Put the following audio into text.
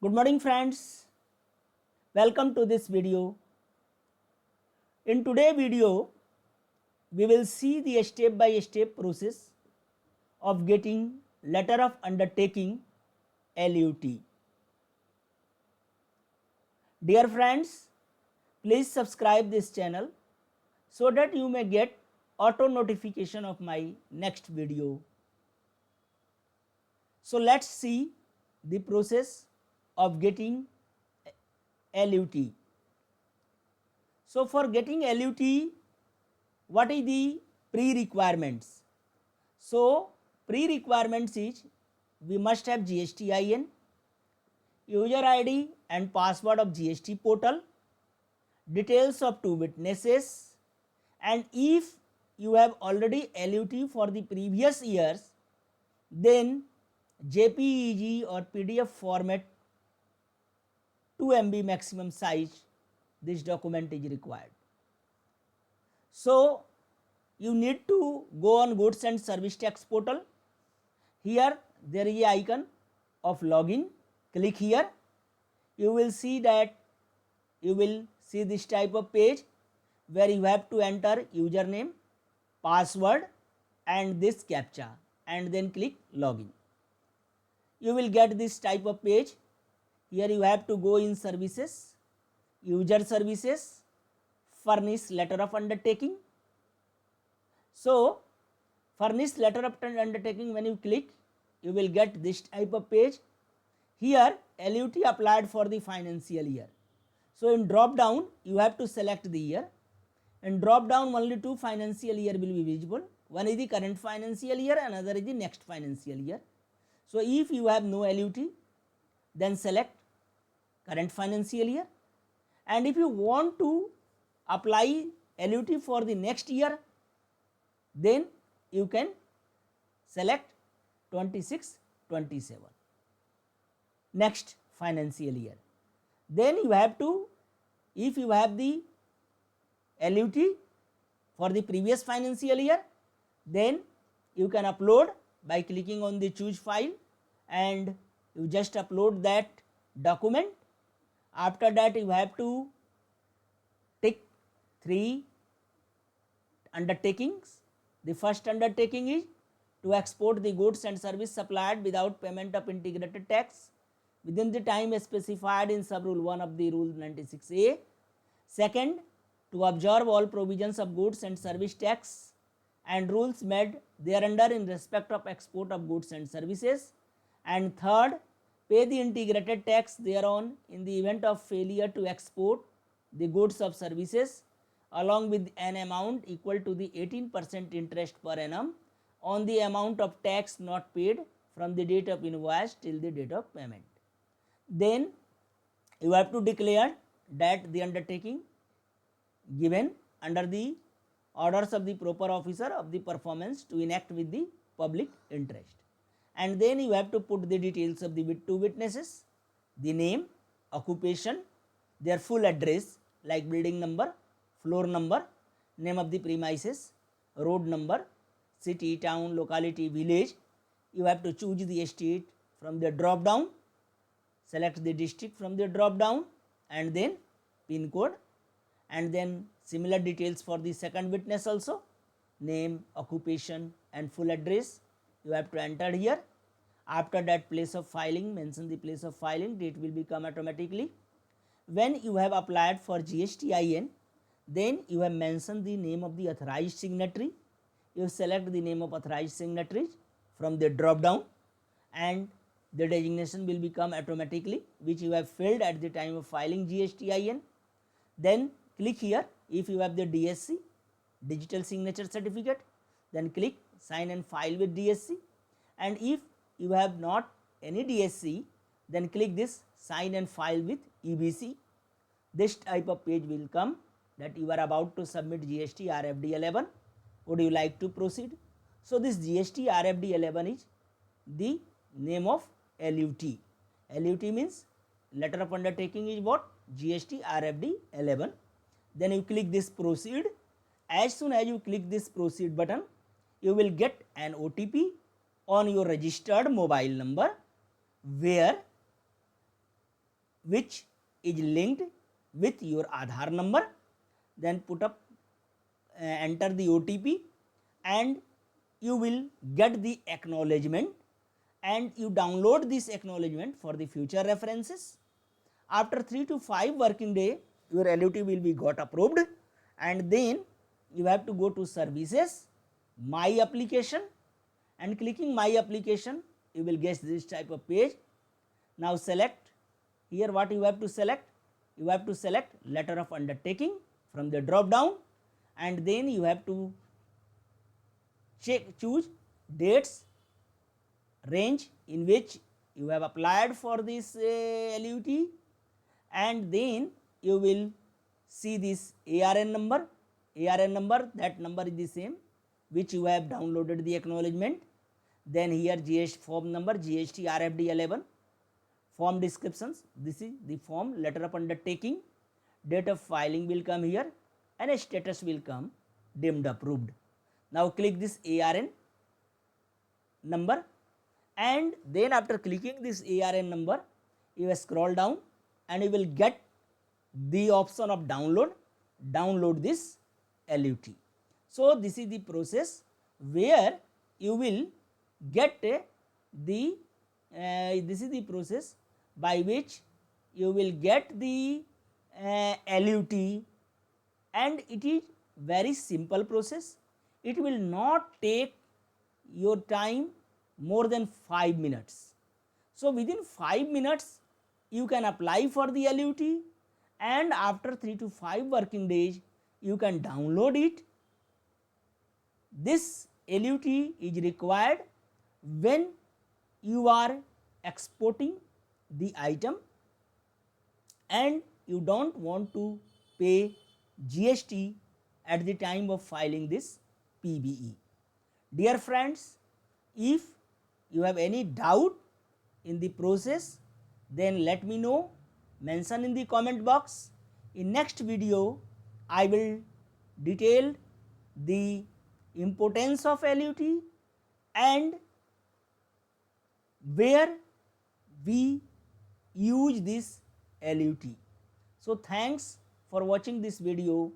Good morning friends, welcome to this video. In today's video, we will see the step by step process of getting Letter of Undertaking LUT. Dear friends, please subscribe this channel so that you may get auto notification of my next video. So let's see the process of getting LUT. So for getting LUT, what is the pre-requirements? So pre-requirements is we must have GSTIN, user ID and password of GST portal, details of two witnesses, and if you have already LUT for the previous years, then JPEG or PDF format 2 MB maximum size, this document is required. So you need to go on goods and service tax portal. Here there is a icon of login. Click here. You will see that you will see this type of page where you have to enter username, password and this captcha and then click login. You will get this type of page. Here you have to go in services, user services, furnish letter of undertaking. So furnish letter of undertaking, when you click, you will get this type of page. Here LUT applied for the financial year. So in drop down you have to select the year. In drop down only two financial year will be visible. One is the current financial year, another is the next financial year. So if you have no LUT, then select current financial year, and if you want to apply LUT for the next year, then you can select 26-27 next financial year. Then you have to, if you have the LUT for the previous financial year, then you can upload by clicking on the choose file and you just upload that document. After that you have to tick 3 undertakings. The first undertaking is to export the goods and service supplied without payment of integrated tax within the time specified in sub rule 1 of the rule 96A. Second, to observe all provisions of goods and service tax and rules made thereunder in respect of export of goods and services. And third, pay the integrated tax thereon in the event of failure to export the goods or services along with an amount equal to the 18% interest per annum on the amount of tax not paid from the date of invoice till the date of payment. Then you have to declare that the undertaking given under the orders of the proper officer of the performance to enact with the public interest. And then you have to put the details of the two witnesses, the name, occupation, their full address like building number, floor number, name of the premises, road number, city, town, locality, village. You have to choose the state from the drop down, select the district from the drop down and then pin code, and then similar details for the second witness also, name, occupation and full address you have to enter here. After that, place of filing, mention the place of filing, date will become automatically. When you have applied for GSTIN, then you have mentioned the name of the authorized signatory. You select the name of authorized signatories from the drop down and the designation will become automatically which you have filled at the time of filing GSTIN. Then click here if you have the DSC, digital signature certificate, then click sign and file with DSC, and if you have not any DSC, then click this sign and file with EBC. This type of page will come that you are about to submit GST RFD 11. Would you like to proceed? So this GST RFD 11 is the name of LUT. LUT means letter of undertaking is what? GST RFD 11. Then you click this proceed. As soon as you click this proceed button, you will get an OTP on your registered mobile number where which is linked with your Aadhaar number. Then put up, enter the OTP, and you will get the acknowledgement, and you download this acknowledgement for the future references. After 3 to 5 working day, your LUT will be got approved, and then you have to go to services, my application, and clicking my application, you will get this type of page. Now select here what you have to select. You have to select letter of undertaking from the drop down, and then you have to choose dates range in which you have applied for this LUT, and then you will see this ARN number. ARN number, that number is the same which you have downloaded the acknowledgement. Then here GST form number, GST RFD 11, form descriptions, this is the form letter of undertaking, date of filing will come here, and a status will come deemed approved. Now click this ARN number, and then after clicking this ARN number, you will scroll down and you will get the option of download this LUT. So this is the process where you will get the this is the process by which you will get the LUT, and it is very simple process. It will not take your time more than 5 minutes. So within 5 minutes you can apply for the LUT, and after 3 to 5 working days you can download it. This LUT is required when you are exporting the item and you don't want to pay GST at the time of filing this PBE. Dear friends, if you have any doubt in the process, then let me know, mention in the comment box. In next video, I will detail the importance of LUT and where we use this LUT. So thanks for watching this video.